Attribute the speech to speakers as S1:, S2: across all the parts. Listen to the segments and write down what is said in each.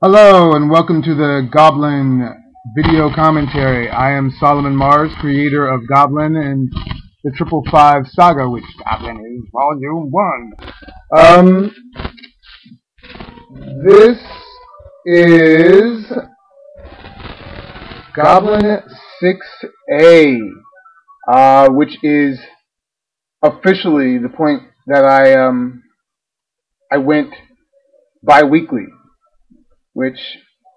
S1: Hello and welcome to the Goblin video commentary. I am Solomon Mars, creator of Goblin and the 555 Saga, which Goblin is Volume 1. This is Goblin 6A, which is officially the point that I went bi-weekly, which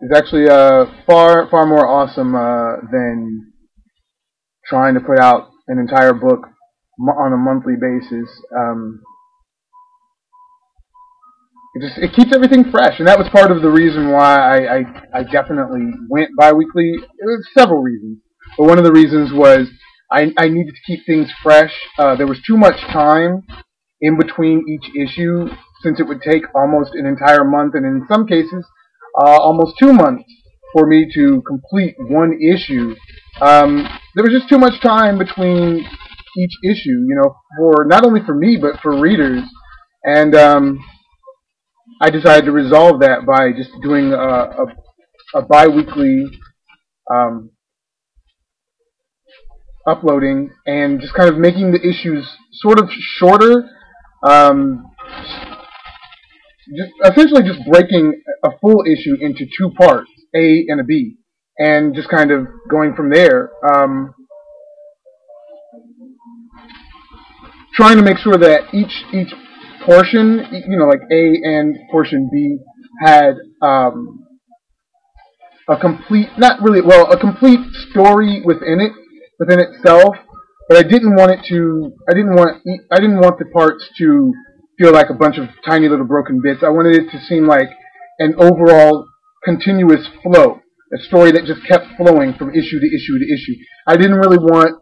S1: is actually far more awesome than trying to put out an entire book on a monthly basis. It keeps everything fresh, and that was part of the reason why I definitely went bi-weekly. There was several reasons, but one of the reasons was I needed to keep things fresh. There was too much time in between each issue, since it would take almost an entire month, and in some cases almost 2 months for me to complete one issue. There was just too much time between each issue, for not only for me but for readers, and I decided to resolve that by just doing a bi-weekly uploading and just kind of making the issues sort of shorter. Essentially just breaking a full issue into two parts, A and a B, and just kind of going from there. Trying to make sure that each portion, like A and portion B, had a complete, a complete story within itself. But I didn't want the parts to feel like a bunch of tiny little broken bits. I wanted it to seem like an overall continuous flow, a story that just kept flowing from issue to issue to issue. I didn't really want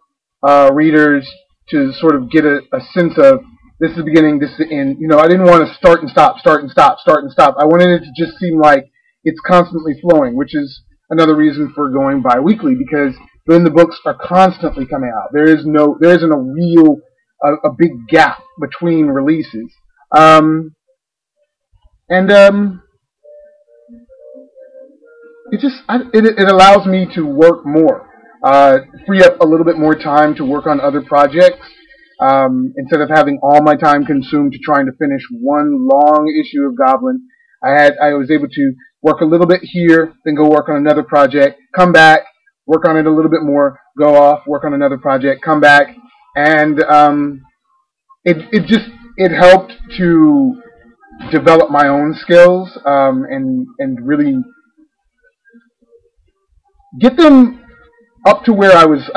S1: readers to sort of get a sense of this is the beginning, this is the end. I didn't want to start and stop, start and stop, start and stop. I wanted it to just seem like it's constantly flowing, which is another reason for going bi-weekly, because then the books are constantly coming out. There isn't a big gap between releases. It allows me to work more, free up a little bit more time to work on other projects, instead of having all my time consumed to trying to finish one long issue of Goblin. I was able to work a little bit here, then go work on another project, come back, work on it a little bit more, go off, work on another project, come back, and it helped to develop my own skills, and really get them up to where I was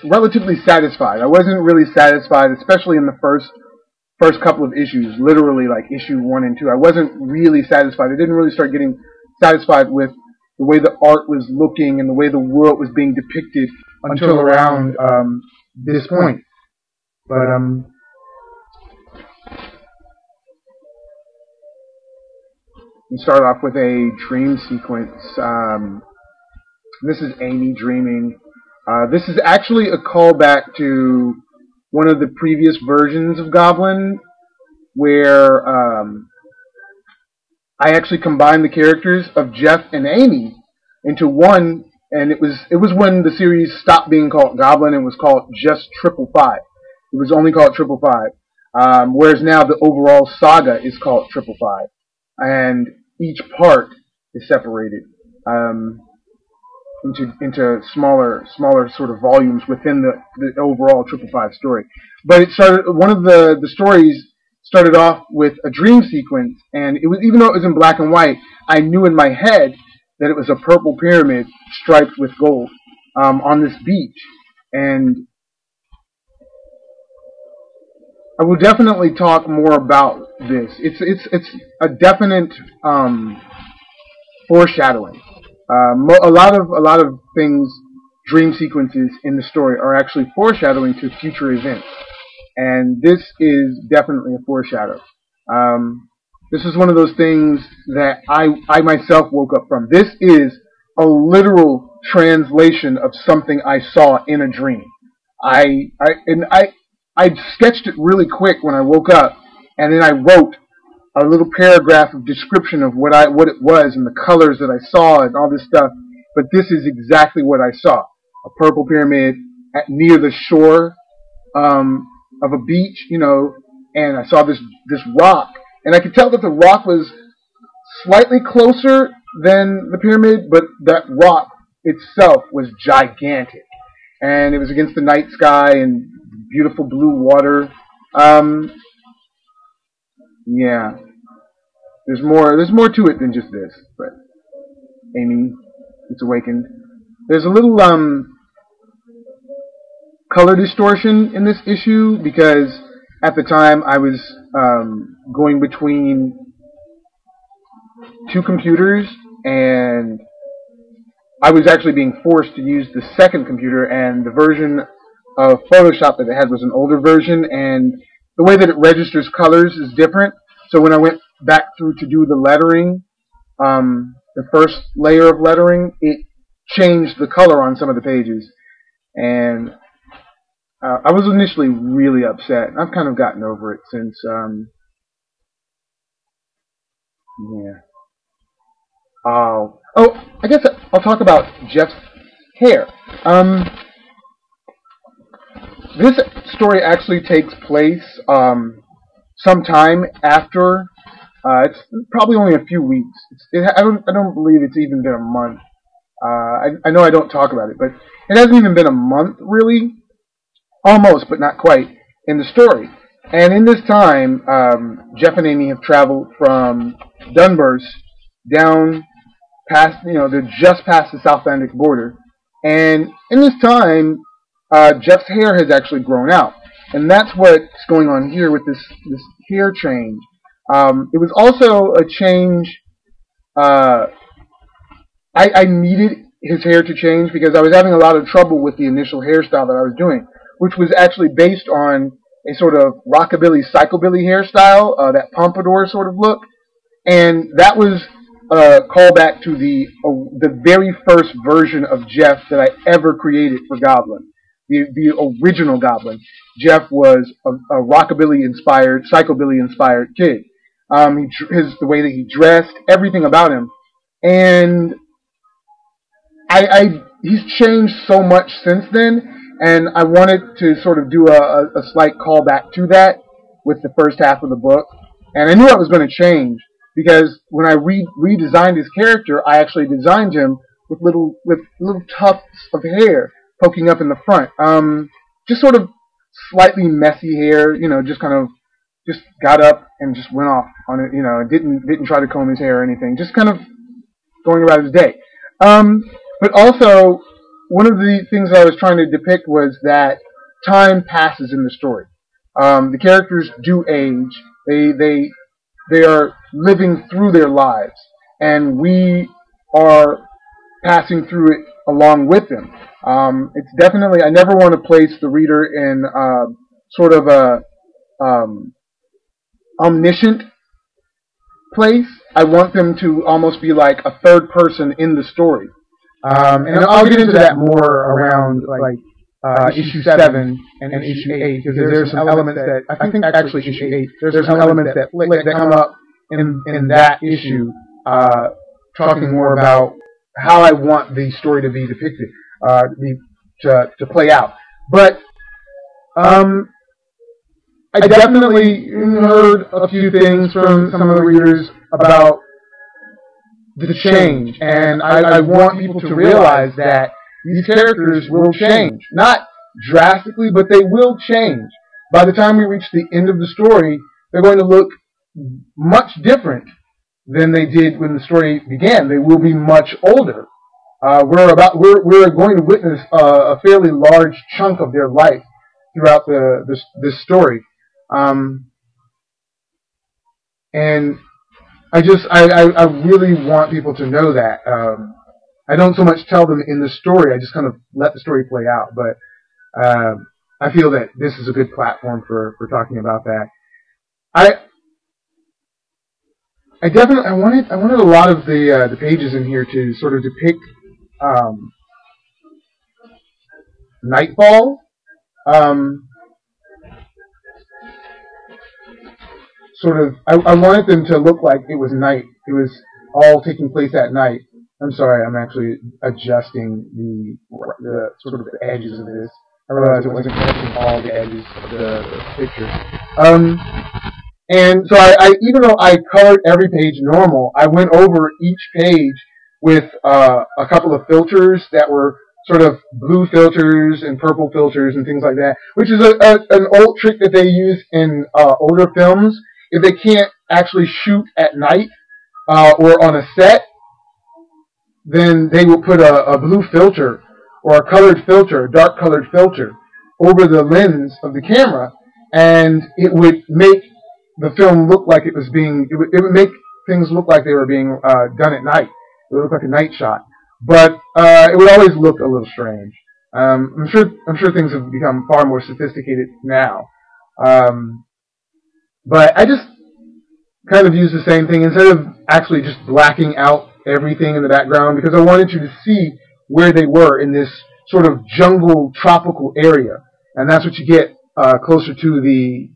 S1: relatively satisfied. I wasn't really satisfied, especially in the first couple of issues, literally like issue 1 and 2. I wasn't really satisfied. I didn't really start getting satisfied with the way the art was looking and the way the world was being depicted until around this point. But we start off with a dream sequence. This is Amy dreaming. This is actually a callback to one of the previous versions of Goblin, where I actually combined the characters of Jeff and Amy into one, and it was when the series stopped being called Goblin and was called just 555. It was only called 555, whereas now the overall saga is called 555, and each part is separated into smaller sort of volumes within the overall 555 story. But one of the stories started off with a dream sequence, and it was, even though it was in black and white, I knew in my head that it was a purple pyramid striped with gold on this beach. And I will definitely talk more about this. It's a definite foreshadowing. A lot of things, dream sequences in the story, are actually foreshadowing to future events, and this is definitely a foreshadow. This is one of those things that I myself woke up from. This is a literal translation of something I saw in a dream. I sketched it really quick when I woke up, and then I wrote a little paragraph of description of what it was and the colors that I saw and all this stuff. But this is exactly what I saw: a purple pyramid near the shore of a beach, and I saw this rock, and I could tell that the rock was slightly closer than the pyramid, but that rock itself was gigantic, and it was against the night sky and beautiful blue water. Yeah, there's more to it than just this. But Amy gets awakened. There's a little color distortion in this issue because at the time I was going between two computers, and I was actually being forced to use the second computer, and the version of Photoshop that it had was an older version, and the way that it registers colors is different. So when I went back through to do the lettering, the first layer of lettering, it changed the color on some of the pages, and I was initially really upset. I've kind of gotten over it since, yeah. I guess I'll talk about Jeff's hair. This story actually takes place sometime after. It's probably only a few weeks. I don't believe it's even been a month. I know I don't talk about it, but it hasn't even been a month, really. Almost, but not quite, in the story. And in this time, Jeff and Amy have traveled from Dunburst down past, they're just past the South Atlantic border. And in this time, Jeff's hair has actually grown out. And that's what's going on here with this hair change. It was also a change, I needed his hair to change because I was having a lot of trouble with the initial hairstyle that I was doing, which was actually based on a sort of rockabilly, psychobilly hairstyle, that pompadour sort of look. And that was a callback to the very first version of Jeff that I ever created for Goblin. The original Goblin. Jeff was a rockabilly-inspired, psychobilly-inspired kid. The way that he dressed, everything about him. And he's changed so much since then. And I wanted to sort of do a slight callback to that with the first half of the book. And I knew I was going to change because when I redesigned his character, I actually designed him with little tufts of hair poking up in the front. Just sort of slightly messy hair, just kind of just got up and just went off on it, didn't try to comb his hair or anything. Just kind of going about his day. But also, one of the things I was trying to depict was that time passes in the story. The characters do age. They are living through their lives, and we are passing through it along with them. It's definitely, I never want to place the reader in sort of a omniscient place. I want them to almost be like a third person in the story. And I'll get into that more around issue 7 and issue 8, because there's some elements that I think actually issue 8. There's some elements that come up in that issue, talking more about how I want the story to be depicted, to play out. But I definitely heard a few things from some of the readers about the change, and I want people to realize that these characters will change. Not drastically, but they will change. By the time we reach the end of the story, they're going to look much different than they did when the story began. They will be much older. We're going to witness a fairly large chunk of their life throughout this story. And I really want people to know that. I don't so much tell them in the story, I just kind of let the story play out. But I feel that this is a good platform for talking about that. I wanted a lot of the pages in here to sort of depict nightfall. sort of, I wanted them to look like it was night. It was all taking place at night. I'm sorry, I'm actually adjusting the sort of the edges of this. I realized it wasn't catching all the edges of the picture. And so even though I colored every page normal, I went over each page with a couple of filters that were sort of blue filters and purple filters and things like that, which is an old trick that they use in older films. If they can't actually shoot at night or on a set, then they will put a blue filter or a colored filter, a dark colored filter, over the lens of the camera, and it would make the film look like it was being, it would make things look like they were being done at night. It would look like a night shot. But it would always look a little strange. I'm sure things have become far more sophisticated now. But I just kind of used the same thing instead of actually just blacking out everything in the background, because I wanted you to see where they were in this sort of jungle tropical area. And that's what you get closer to the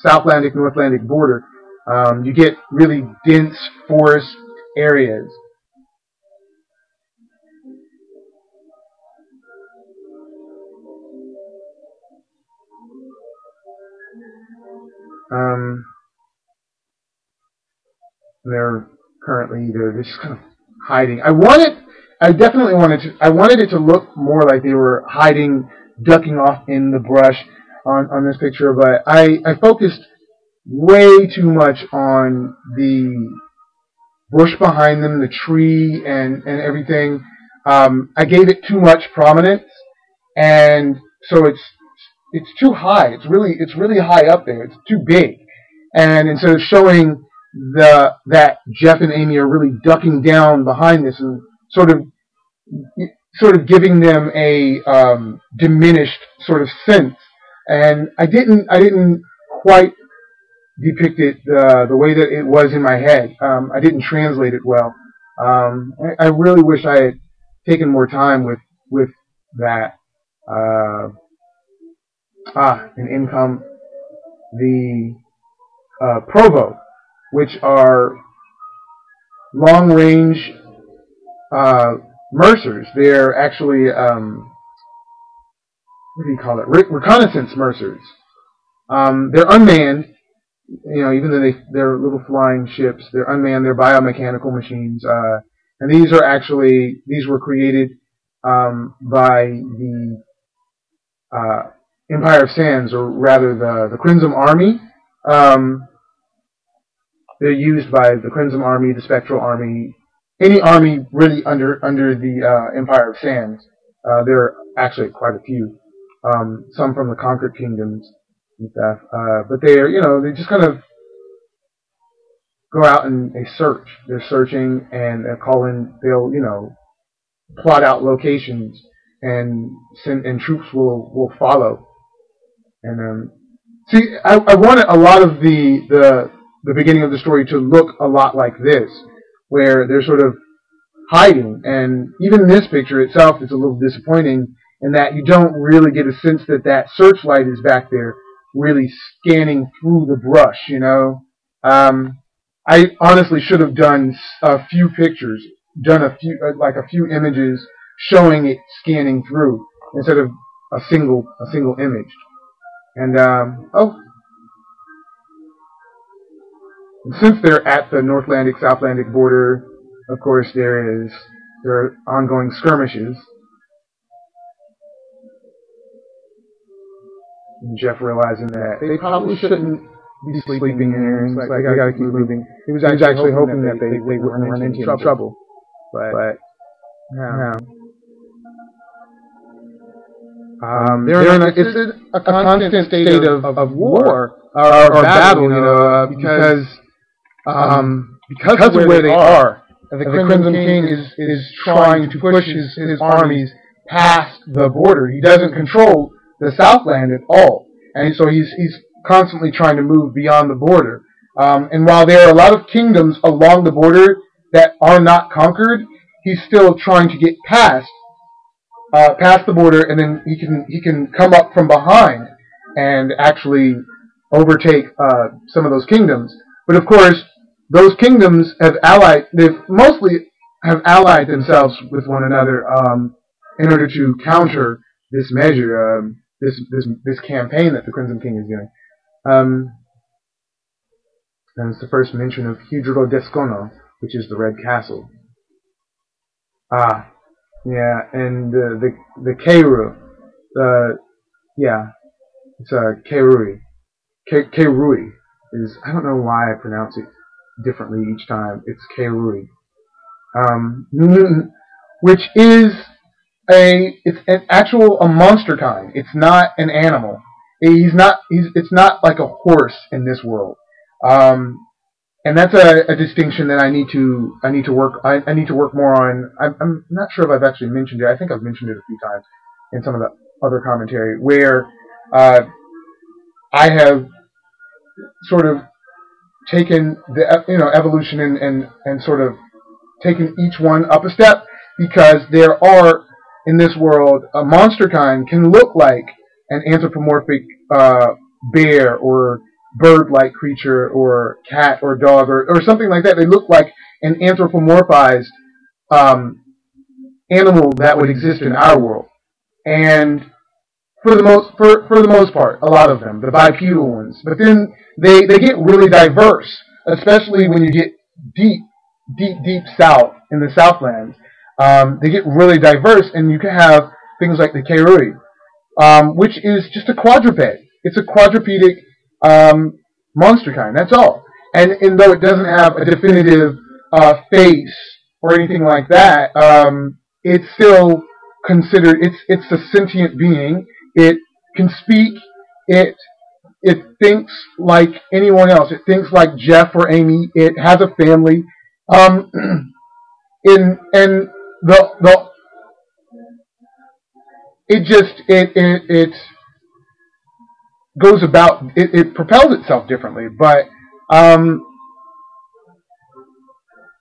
S1: Soutlandic-Northlandic border. You get really dense forest areas. They're just kind of hiding. I wanted it to look more like they were hiding, ducking off in the brush on this picture, but I focused way too much on the bush behind them, the tree and everything. I gave it too much prominence, and so it's too high. It's really high up there. It's too big. And instead of showing that Jeff and Amy are really ducking down behind this and sort of giving them a diminished sort of sense, and I didn't quite depict it the way that it was in my head. I didn't translate it well. I really wish I had taken more time with that. And in come the Provo, which are long-range Mercers. They're actually, what do you call it? Reconnaissance Mercers. They're unmanned. You know, even though they're little flying ships, they're unmanned. They're biomechanical machines. And these were created by the Empire of Sands, or rather the Crimson Army. They're used by the Crimson Army, the Spectral Army, any army really under the Empire of Sands. There are actually quite a few, some from the conquered kingdoms and stuff. But they just kind of go out and they search. They're searching and they'll plot out locations and troops will follow. And see, I wanted a lot of the beginning of the story to look a lot like this, where they're sort of hiding. And even this picture itself is a little disappointing in that you don't really get a sense that searchlight is back there really scanning through the brush, I honestly should have done a few pictures, done a few images showing it scanning through instead of a single image. And since they're at the Northlandic-Soutlandic border, of course there are ongoing skirmishes. And Jeff realizing that they probably shouldn't be sleeping here, and I gotta keep moving. He was actually hoping that they wouldn't run into trouble. But no. It's a constant state of war or battle, because of where they are. The Crimson King is trying to push his armies past the border. He doesn't control the Southland at all, and so he's constantly trying to move beyond the border. And while there are a lot of kingdoms along the border that are not conquered, he's still trying to get past the border, and then he can come up from behind and actually overtake some of those kingdoms. But of course, those kingdoms have allied. They've mostly have allied themselves with one another in order to counter this measure, this campaign that the Crimson King is doing. And it's the first mention of Hydro Descono, which is the Red Castle. Ah, yeah, and the Keiru, yeah, it's Keirui. Keirui is, I don't know why I pronounce it differently each time. It's Keirui, which is it's an actual a monster kind. It's not an animal. It's not like a horse in this world. And that's a distinction that I need to work more on. I'm not sure if I've actually mentioned it. I think I've mentioned it a few times in some of the other commentary where I have sort of taken the evolution and sort of taken each one up a step, because there are in this world a monster kind can look like an anthropomorphic bear or bird-like creature or cat or dog or something like that. They look like an anthropomorphized animal that would exist in our world. And for the most part, a lot of them, the bipedal ones. But then they get really diverse, especially when you get deep south in the Southlands. They get really diverse, and you can have things like the Keirui, which is just a quadruped. It's a quadrupedic monster kind. That's all. And though it doesn't have a definitive face or anything like that, it's still considered. It's a sentient being. It can speak. It thinks like anyone else. It thinks like Jeff or Amy. It has a family. It goes about, it propels itself differently, but a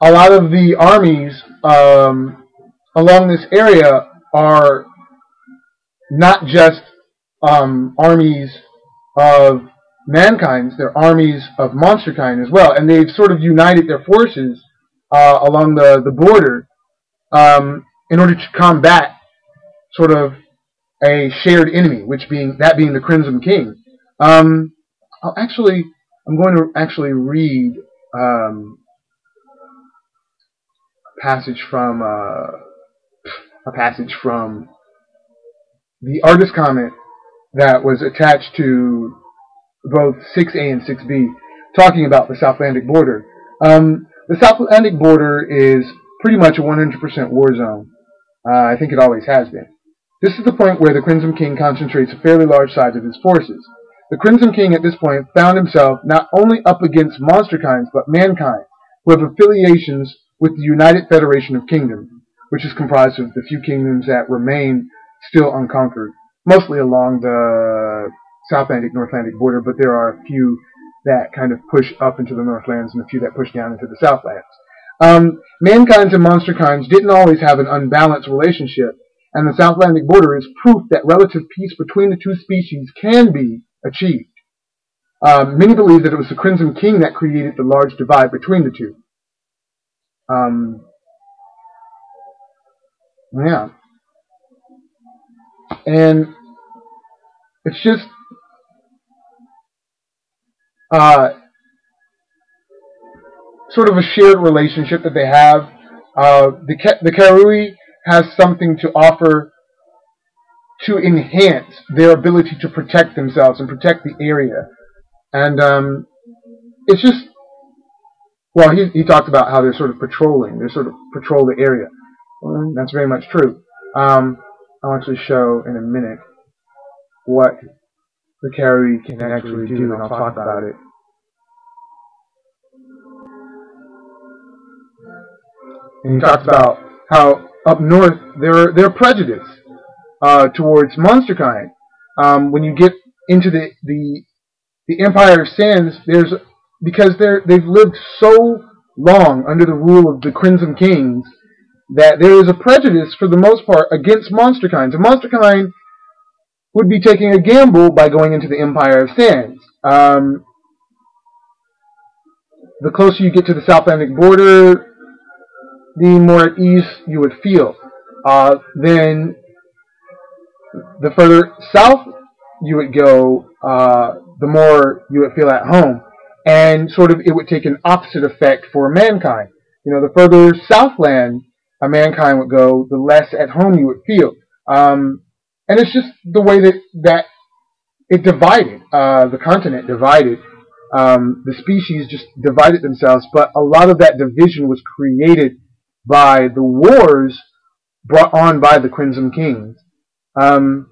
S1: lot of the armies along this area are not just armies of mankind, they're armies of monsterkind as well, and they've sort of united their forces along the border in order to combat sort of a shared enemy, being the Crimson King. I'm going to actually read a passage from the artist comment that was attached to both 6A and 6B, talking about the South Atlantic border. The South Atlantic border is pretty much a 100% war zone. I think it always has been. This is the point where the Crimson King concentrates a fairly large size of his forces. The Crimson King at this point found himself not only up against monsterkinds, but mankind, who have affiliations with the United Federation of Kingdoms, which is comprised of the few kingdoms that remain still unconquered, mostly along the South Atlantic, North Atlantic border, but there are a few that kind of push up into the Northlands and a few that push down into the Southlands. Mankinds and monsterkinds didn't always have an unbalanced relationship, and the South Atlantic border is proof that relative peace between the two species can be achieved. Many believe that it was the Crimson King that created the large divide between the two. Yeah. And it's just sort of a shared relationship that they have. The Keirui has something to offer to enhance their ability to protect themselves and protect the area. And it's just, well, he talked about how they're sort of patrolling. They sort of patrol the area. Well, that's very much true. I'll actually show in a minute what the Keirui can actually do, and I'll talk about it. And he talks about how up north they're prejudiced towards monsterkind. When you get into the Empire of Sands, because they've lived so long under the rule of the Crimson Kings that there is a prejudice for the most part against monsterkinds. A monsterkind would be taking a gamble by going into the Empire of Sands. the closer you get to the South Atlantic border, the more at ease you would feel. Then the further south you would go, the more you would feel at home. And sort of it would take an opposite effect for mankind. You know, the further southland a mankind would go, the less at home you would feel. And it's just the way that it divided, the continent divided. The species just divided themselves, but a lot of that division was created by the wars brought on by the Crimson Kings. And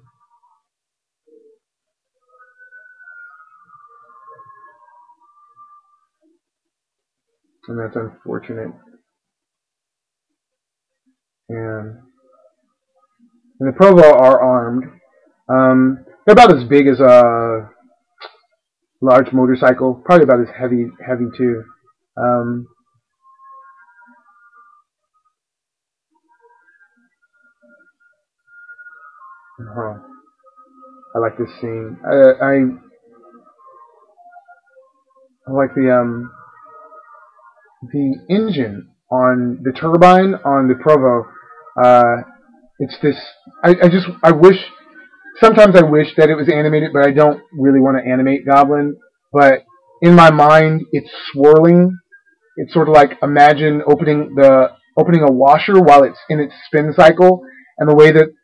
S1: that's unfortunate. And the Provo are armed. They're about as big as a large motorcycle, probably about as heavy too. I like this scene. I like the engine on the turbine on the Provo. It's this. I wish. Sometimes I wish that it was animated, but I don't really want to animate Goblin. But in my mind, it's swirling. It's sort of like imagine opening a washer while it's in its spin cycle, and the way that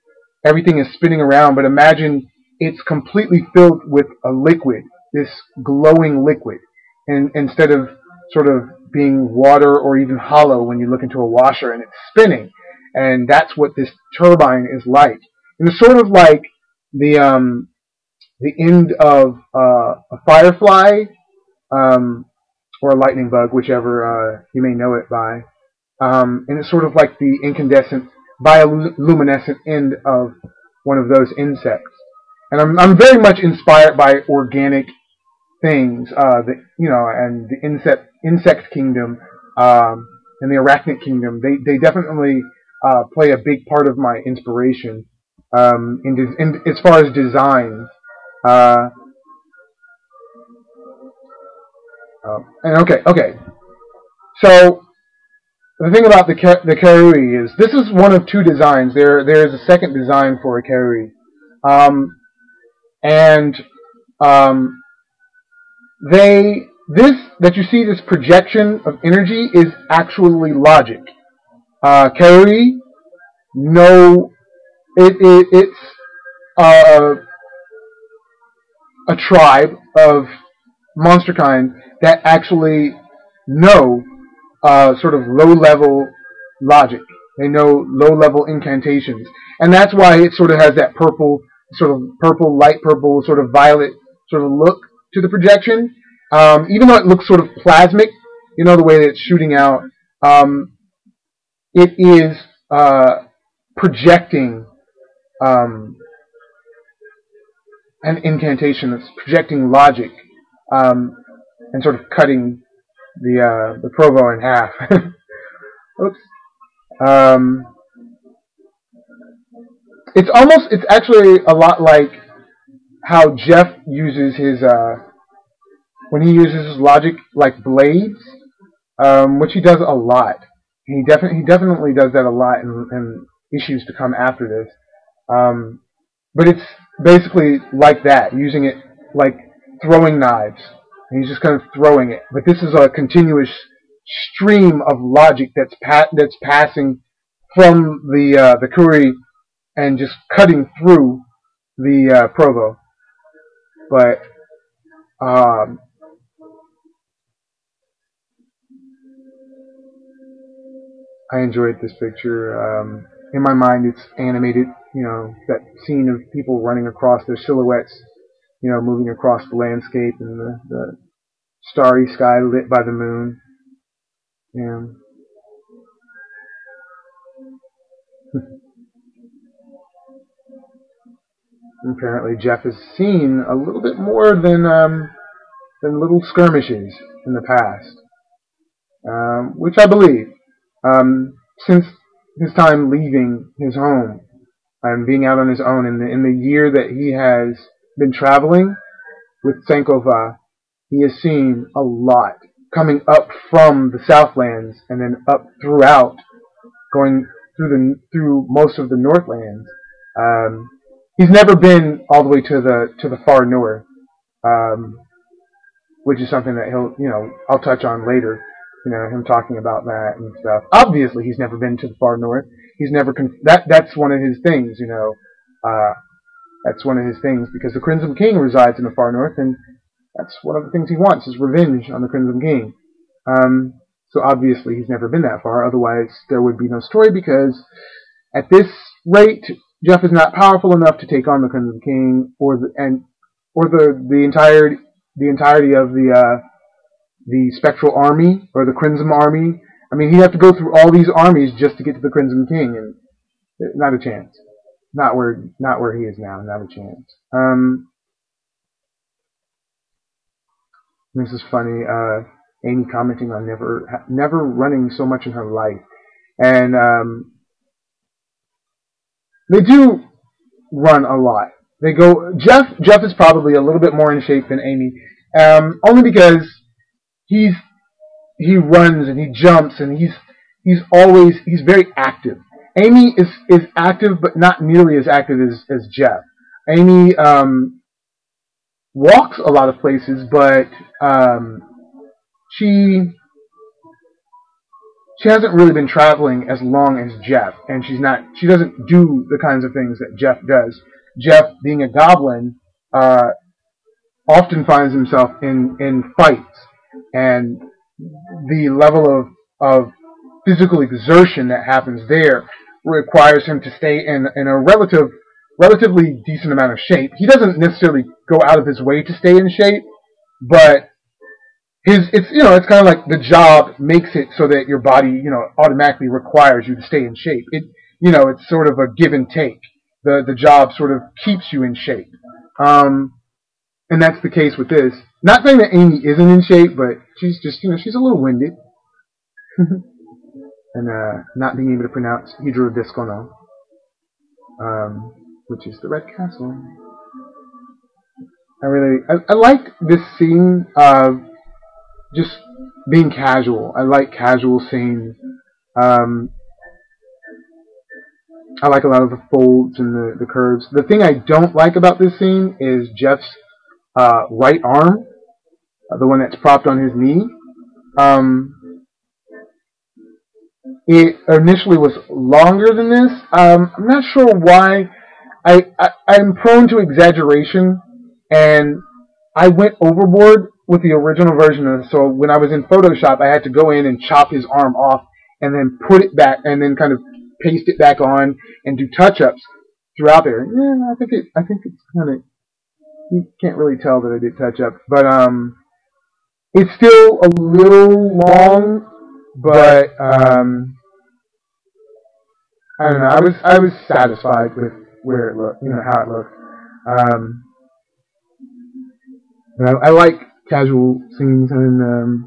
S1: everything is spinning around. But imagine it's completely filled with a liquid, this glowing liquid, and instead of sort of being water or even hollow when you look into a washer and it's spinning. And that's what this turbine is like. And it's sort of like the end of a firefly or a lightning bug, whichever you may know it by. And it's sort of like the incandescent, bioluminescent end of one of those insects. And I'm very much inspired by organic things, and the insect kingdom and the arachnid kingdom. They definitely play a big part of my inspiration in as far as designs. And okay. So the thing about the Karui is this is one of two designs. There is a second design for a Karui, this that you see, this projection of energy, is actually logic. Karui, no, it's a tribe of monster kind that actually know sort of low-level logic. They know low-level incantations, and that's why it sort of has that light purple, sort of violet sort of look to the projection. Even though it looks sort of plasmic, the way that it's shooting out, it is projecting an incantation. That's projecting logic and sort of cutting the Provo in half. Oops. It's actually a lot like how Jeff uses his when he uses his logic like blades, which he does a lot. He definitely does that a lot in issues to come after this. But it's basically like that, using it like throwing knives. And he's just kind of throwing it. But this is a continuous stream of logic that's passing from the Kuri and just cutting through the Provo. But I enjoyed this picture. In my mind, it's animated. That scene of people running across their silhouettes, moving across the landscape and the starry sky lit by the moon. And apparently Jeff has seen a little bit more than little skirmishes in the past, which I believe. Since his time leaving his home and being out on his own in the year that he has been traveling with Sankova, he has seen a lot coming up from the Southlands and then up throughout, going through most of the Northlands. He's never been all the way to the far north, which is something that I'll touch on later. Him talking about that and stuff. Obviously, he's never been to the far north. He's never that's one of his things. That's one of his things because the Crimson King resides in the far north, and that's one of the things he wants is revenge on the Crimson King. So obviously, he's never been that far. Otherwise, there would be no story because at this rate, Jeff is not powerful enough to take on the Crimson King or the entirety of the Spectral Army or the Crimson Army. I mean, he'd have to go through all these armies just to get to the Crimson King, and not a chance. Not where he is now. Not a chance. This is funny. Amy commenting on never running so much in her life, and they do run a lot. They go. Jeff is probably a little bit more in shape than Amy, only because he runs and he jumps and he's very active. Amy is active, but not nearly as active as Jeff. Amy walks a lot of places, but she hasn't really been traveling as long as Jeff, and she doesn't do the kinds of things that Jeff does. Jeff, being a goblin, often finds himself in fights, and the level of physical exertion that happens there requires him to stay in a relatively decent amount of shape. He doesn't necessarily go out of his way to stay in shape, but it's kind of like the job makes it so that your body automatically requires you to stay in shape. It's sort of a give and take. The job sort of keeps you in shape, and that's the case with this. Not saying that Amy isn't in shape, but she's just she's a little winded, and not being able to pronounce Hydrodiscono, which is the Red Castle. I like this scene of just being casual. I like casual scenes. I like a lot of the folds and the curves. The thing I don't like about this scene is Jeff's right arm, the one that's propped on his knee. It initially was longer than this. I'm not sure why. I'm prone to exaggeration, and I went overboard with the original version of it. So when I was in Photoshop, I had to go in and chop his arm off and then put it back and then kind of paste it back on and do touch-ups throughout there. Yeah, I think it's kind of, you can't really tell that I did touch-ups, but it's still a little long, but I don't know. I was satisfied with where it looked, how it looked. And I like casual scenes, and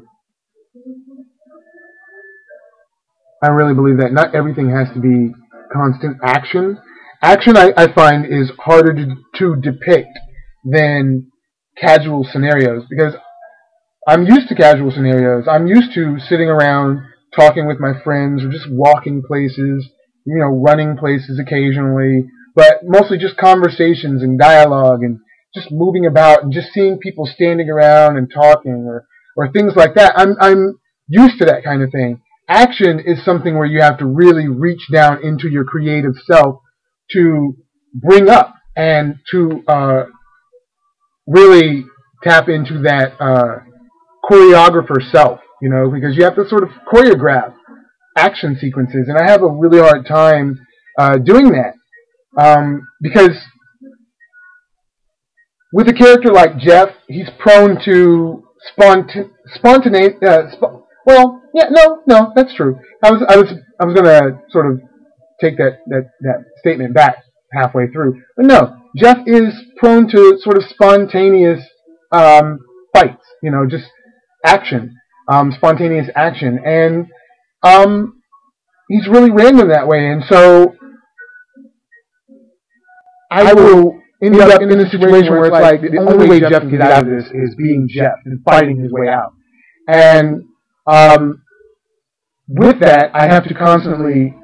S1: I really believe that not everything has to be constant action. Action, I find, is harder to depict than casual scenarios, because I'm used to casual scenarios. I'm used to sitting around talking with my friends or just walking places, running places occasionally, but mostly just conversations and dialogue and just moving about and just seeing people standing around and talking or things like that. I'm used to that kind of thing. Action is something where you have to really reach down into your creative self to bring up and to really tap into that choreographer self, because you have to sort of choreograph action sequences, and I have a really hard time doing that because with a character like Jeff, he's prone to spontaneity. Well, yeah, no, that's true. I was gonna sort of take that statement back halfway through, but no, Jeff is prone to sort of spontaneous fights. Just action, spontaneous action, and he's really random that way, and so I will end up in a situation where it's like the only way Jeff can get out of this is being Jeff and fighting his way out. And with that, I have to constantly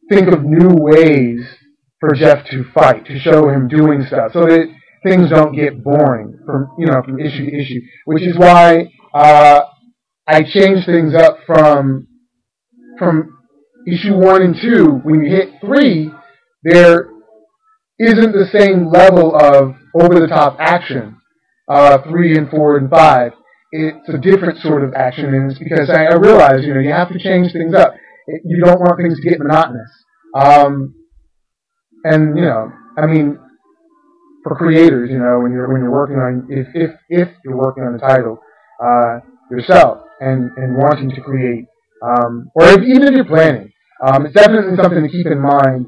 S1: think of new ways for Jeff to fight, to show him doing stuff, so that things don't get boring from issue to issue. Which is why I change things up from issue 1 and 2. When you hit 3, there isn't the same level of over-the-top action. 3 and 4 and 5. It's a different sort of action, and it's because I realize, you have to change things up. You don't want things to get monotonous. And for creators, when you're working on, if you're working on a title yourself and wanting to create, even if you're planning, it's definitely something to keep in mind.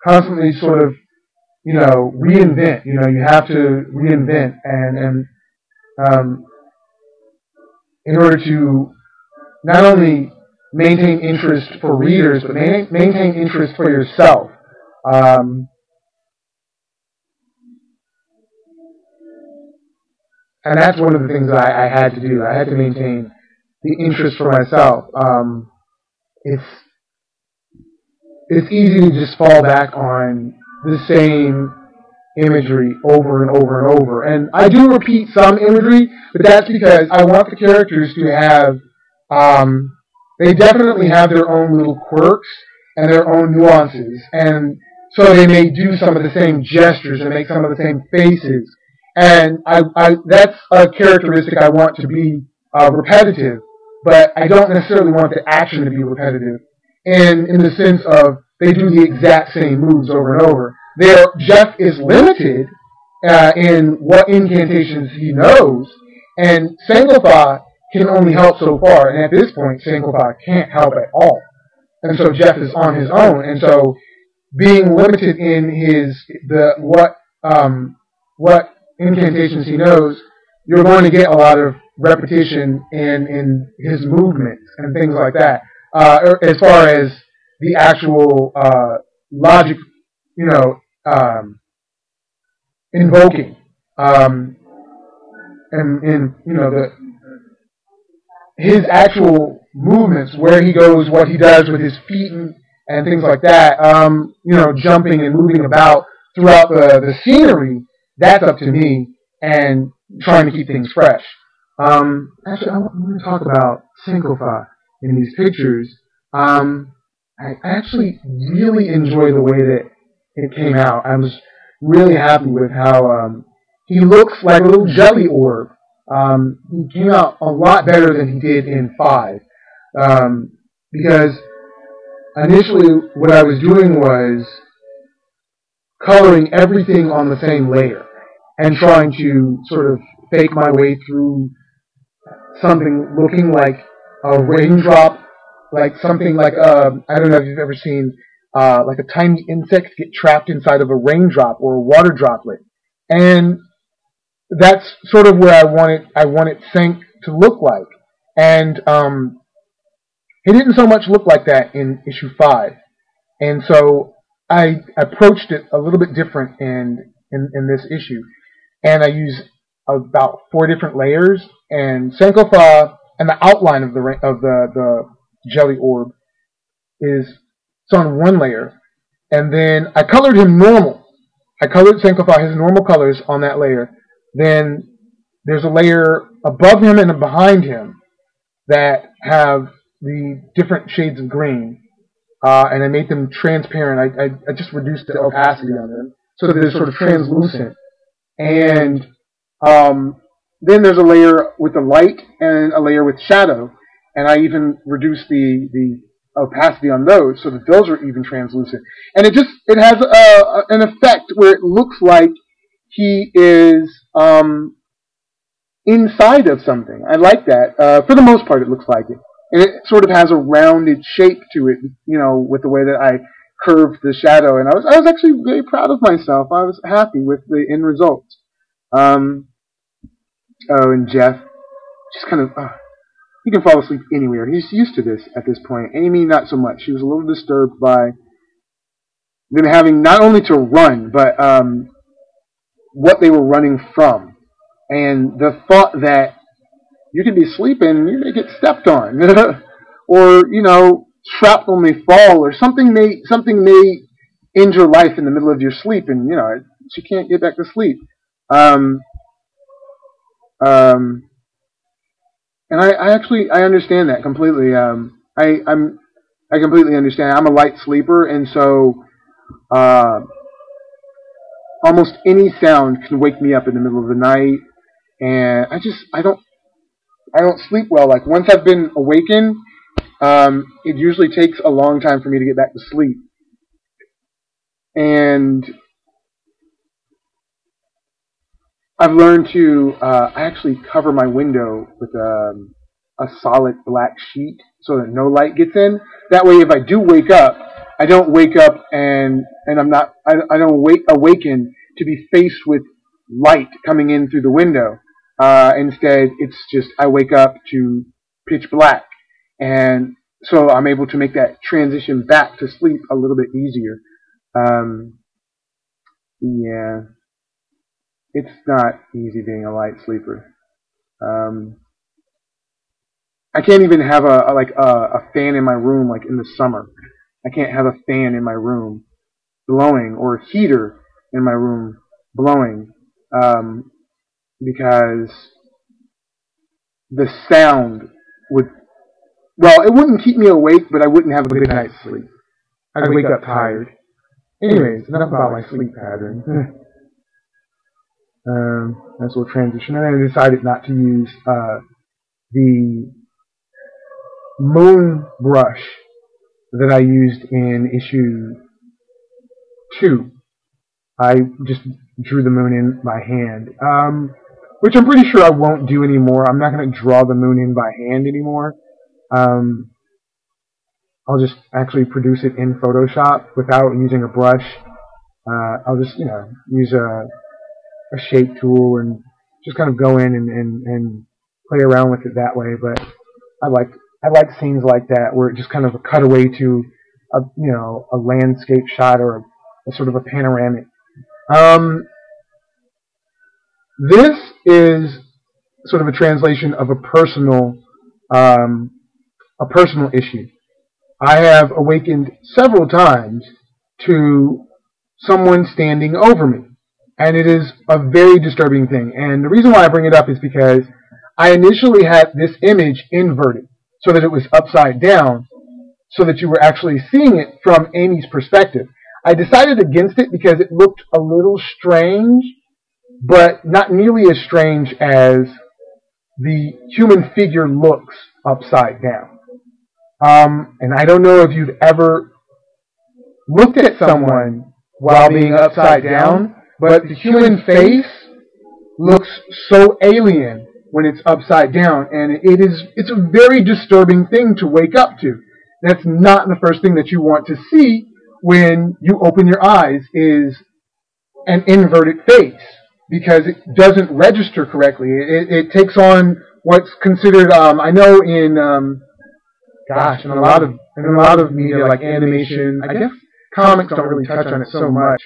S1: Constantly sort of, reinvent. You have to reinvent and in order to not only maintain interest for readers, but maintain interest for yourself. And that's one of the things I had to do. I had to maintain the interest for myself. It's easy to just fall back on the same imagery over and over and over. And I do repeat some imagery, but that's because I want the characters to have, they definitely have their own little quirks and their own nuances. And so they may do some of the same gestures and make some of the same faces. And that's a characteristic I want to be repetitive, but I don't necessarily want the action to be repetitive. And in the sense of they do the exact same moves over and over. Jeff is limited in what incantations he knows, and Sankofa can only help so far. And at this point, Sankofa can't help at all. And so Jeff is on his own. And so being limited in what incantations he knows, you're going to get a lot of repetition in his movements and things like that. As far as the actual logic, invoking, his actual movements, where he goes, what he does with his feet and things like that, jumping and moving about throughout the scenery, that's up to me and trying to keep things fresh. Actually, I want to talk about Sankofa in these pictures. I actually really enjoy the way that it came out. I was really happy with how he looks like a little jelly orb. He came out a lot better than he did in 5. Because initially what I was doing was coloring everything on the same layer and trying to sort of fake my way through something looking like a raindrop, like something like I don't know if you've ever seen like a tiny insect get trapped inside of a raindrop or a water droplet, and that's sort of where I wanted Sank to look like, and it didn't so much look like that in issue 5, and so I approached it a little bit different in this issue, and I used about 4 different layers, and Sankofa and the outline of the jelly orb is on one layer, and then I colored him normal. I colored Sankofa his normal colors on that layer. Then there's a layer above him and behind him that have the different shades of green, and I made them transparent. I just reduced the opacity on them so that they're sort of translucent. And then there's a layer with the light and a layer with shadow, and I even reduced the opacity on those so that those are even translucent. And it has an effect where it looks like he is inside of something. I like that. For the most part, it looks like it. And it sort of has a rounded shape to it, with the way that I curved the shadow. And I was actually very proud of myself. I was happy with the end result. And Jeff, just kind of, he can fall asleep anywhere. He's used to this at this point. Amy, not so much. She was a little disturbed by them having not only to run, but what they were running from. And the thought that you could be sleeping and you may get stepped on, or shrapnel may fall, or something may end your life in the middle of your sleep, and you can't get back to sleep. Um, um, and I understand that completely. I completely understand. I'm a light sleeper, and so almost any sound can wake me up in the middle of the night, and I don't sleep well. Like, once I've been awakened, it usually takes a long time for me to get back to sleep. And I've learned to I actually cover my window with a solid black sheet so that no light gets in. That way, if I do wake up, I don't wake up and I don't awaken to be faced with light coming in through the window. Instead, it's just I wake up to pitch black, and so I'm able to make that transition back to sleep a little bit easier. Yeah, it's not easy being a light sleeper. I can't even have a fan in my room, like in the summer. I can't have a fan in my room blowing, or a heater in my room blowing, because the sound would, well, it wouldn't keep me awake, but I wouldn't have a good night's sleep. I'd wake up tired. Anyways, enough about my sleep pattern. That's a little transition. And I decided not to use the moon brush that I used in issue 2. I just drew the moon in by hand, which I'm pretty sure I won't do anymore. I'm not going to draw the moon in by hand anymore. I'll just actually produce it in Photoshop without using a brush. I'll just, use a shape tool and just kind of go in and play around with it that way. But I like scenes like that where it just kind of a cutaway to a landscape shot, or a sort of a panoramic. This is sort of a translation of a personal issue. I have awakened several times to someone standing over me, and it is a very disturbing thing. And the reason why I bring it up is because I initially had this image inverted so that it was upside down, so that you were actually seeing it from Amy's perspective. I decided against it because it looked a little strange, but not nearly as strange as the human figure looks upside down. And I don't know if you've ever looked at someone while being upside down, but the human face looks so alien when it's upside down, and it's a very disturbing thing to wake up to. That's not the first thing that you want to see when you open your eyes, is an inverted face, because it doesn't register correctly. It takes on what's considered, I know in in a lot of media, like animation, I guess comics don't really touch on it so much.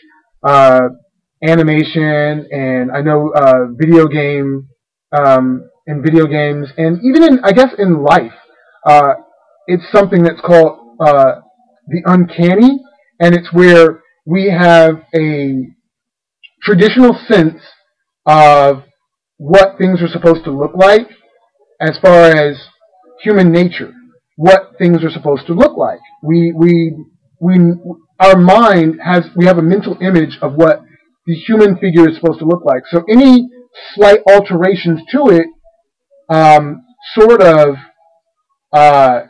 S1: Animation, and I know video games, and even in life, it's something that's called the uncanny, and it's where we have a traditional sense of what things are supposed to look like, as far as human nature, what things are supposed to look like. Our mind we have a mental image of what the human figure is supposed to look like. So any slight alterations to it,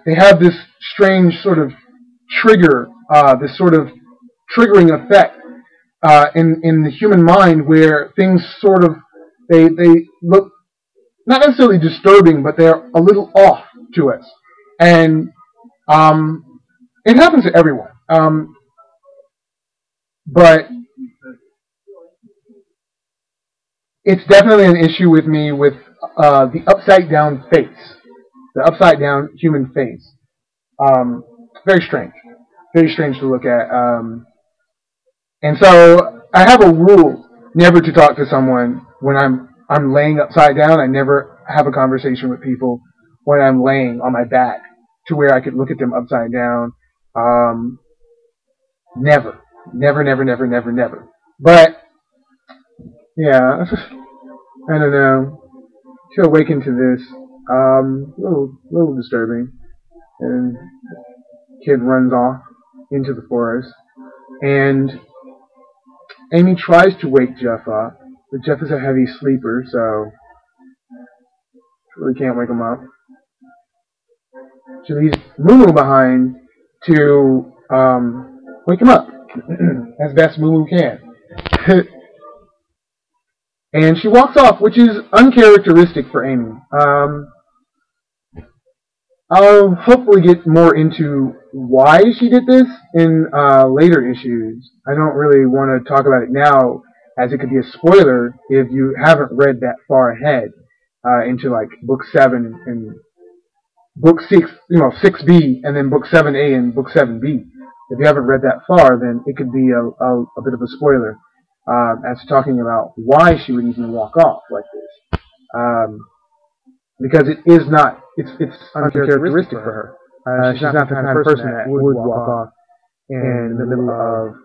S1: they have this strange sort of trigger, this sort of triggering effect in the human mind, where things sort of they look not necessarily disturbing, but they're a little off to us, and it happens to everyone. But it's definitely an issue with me with the upside down face, the upside down human face. Very strange to look at. And so I have a rule never to talk to someone when I'm I'm laying upside down. I never have a conversation with people when I'm laying on my back to where I could look at them upside down. Never. Never, never, never, never, never. But, yeah, I don't know. To awaken to this, little disturbing. And kid runs off into the forest. And Amy tries to wake Jeff up, but Jeff is a heavy sleeper, so really can't wake him up. She leaves Moo behind to wake him up as best Moo can. And she walks off, which is uncharacteristic for Amy. I'll hopefully get more into why she did this in later issues. I don't really want to talk about it now, as it could be a spoiler if you haven't read that far ahead into like book 7 and book 6, 6B, and then book 7A and book 7B. If you haven't read that far, then it could be a bit of a spoiler as to talking about why she would even walk off like this. Because it is not, it's uncharacteristic for her. She's not the kind of person that would walk off in the middle of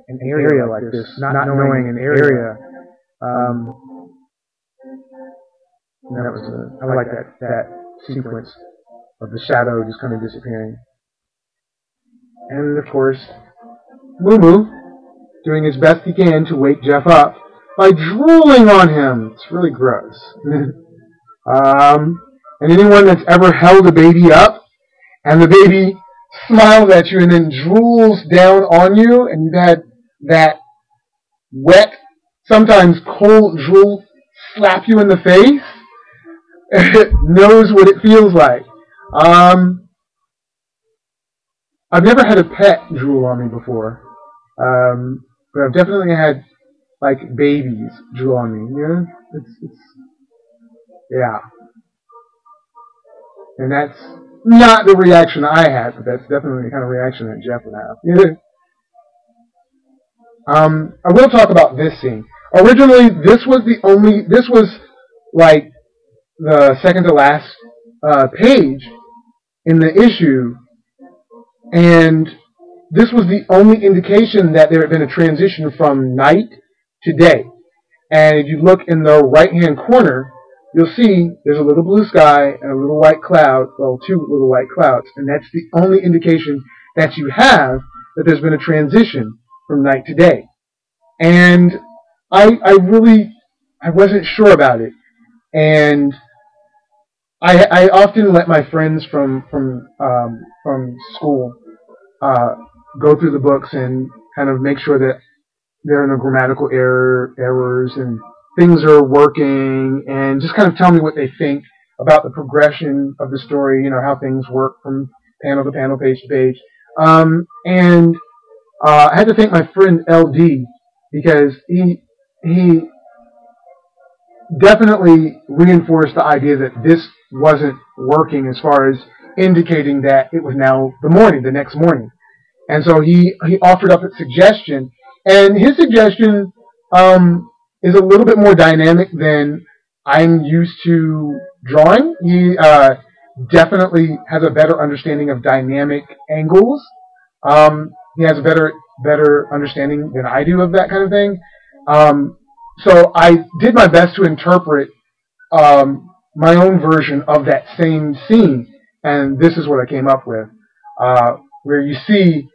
S1: an area like this, not knowing an area. I like that sequence of the shadow just kind of disappearing. And of course, Moo Moo doing his best he can to wake Jeff up by drooling on him. It's really gross. And anyone that's ever held a baby up and the baby smiles at you and then drools down on you, and you've had that wet, sometimes cold drool slap you in the face, knows what it feels like. I've never had a pet drool on me before, but I've definitely had like babies drool on me. Yeah, yeah, and that's not the reaction I had, but that's definitely the kind of reaction that Jeff would have. Yeah. I will talk about this scene. Originally, this was like the second to last page in the issue, and this was the only indication that there had been a transition from night to day. And if you look in the right-hand corner, you'll see there's a little blue sky and a little white cloud, well, 2 little white clouds, and that's the only indication that you have that there's been a transition from night to day. And I wasn't sure about it, and I often let my friends from school go through the books and kind of make sure that there are no grammatical errors and things are working, and just kind of tell me what they think about the progression of the story, how things work from panel to panel, page to page. And I had to thank my friend LD, because he definitely reinforced the idea that this wasn't working as far as indicating that it was now the next morning. And so he offered up a suggestion, and his suggestion is a little bit more dynamic than I'm used to drawing. He definitely has a better understanding of dynamic angles. He has a better understanding than I do of that kind of thing. So I did my best to interpret my own version of that same scene, and this is what I came up with, where you see,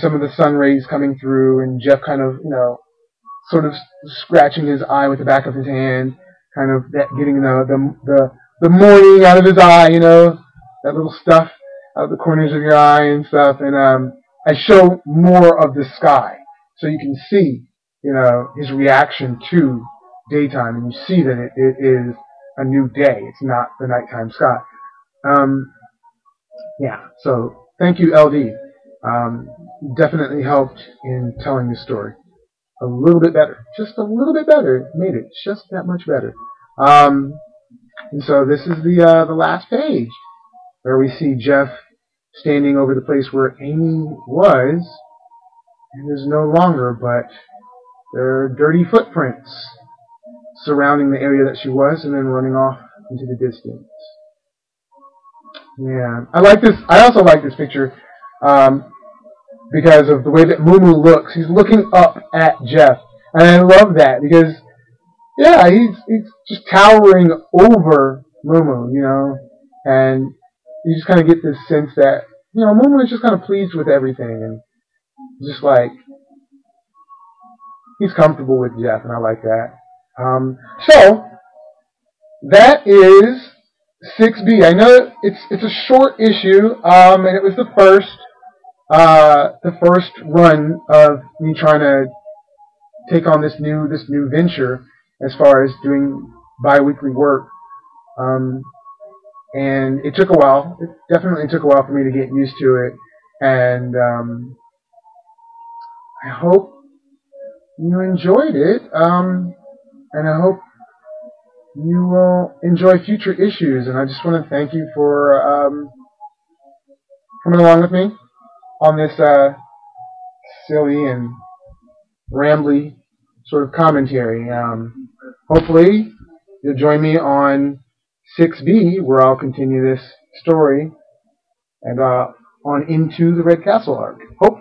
S1: some of the sun rays coming through, and Jeff kind of, sort of scratching his eye with the back of his hand, kind of getting the morning out of his eye, that little stuff out of the corners of your eye and stuff, and I show more of the sky, so you can see, his reaction to daytime, and you see that it is a new day. It's not the nighttime sky. Yeah, so thank you, LD. Definitely helped in telling this story a little bit better. Just a little bit better. Made it just that much better. And so this is the last page, where we see Jeff standing over the place where Amy was, and is no longer, but there are dirty footprints surrounding the area that she was, and then running off into the distance. Yeah, I like this. I also like this picture because of the way that Mumu looks. He's looking up at Jeff, and I love that because, yeah, he's just towering over Mumu, you know, and you just kind of get this sense that, you know, Mumu is just kind of pleased with everything, and just like he's comfortable with Jeff, and I like that. So that is 6B. I know it's a short issue, and it was the first run of me trying to take on this new venture as far as doing bi-weekly work. And it took a while. It definitely took a while for me to get used to it, and I hope you enjoyed it, and I hope you will enjoy future issues. And I just want to thank you for coming along with me on this silly and rambly sort of commentary. Hopefully you'll join me on 6B, where I'll continue this story and on into the Red Castle arc. Hope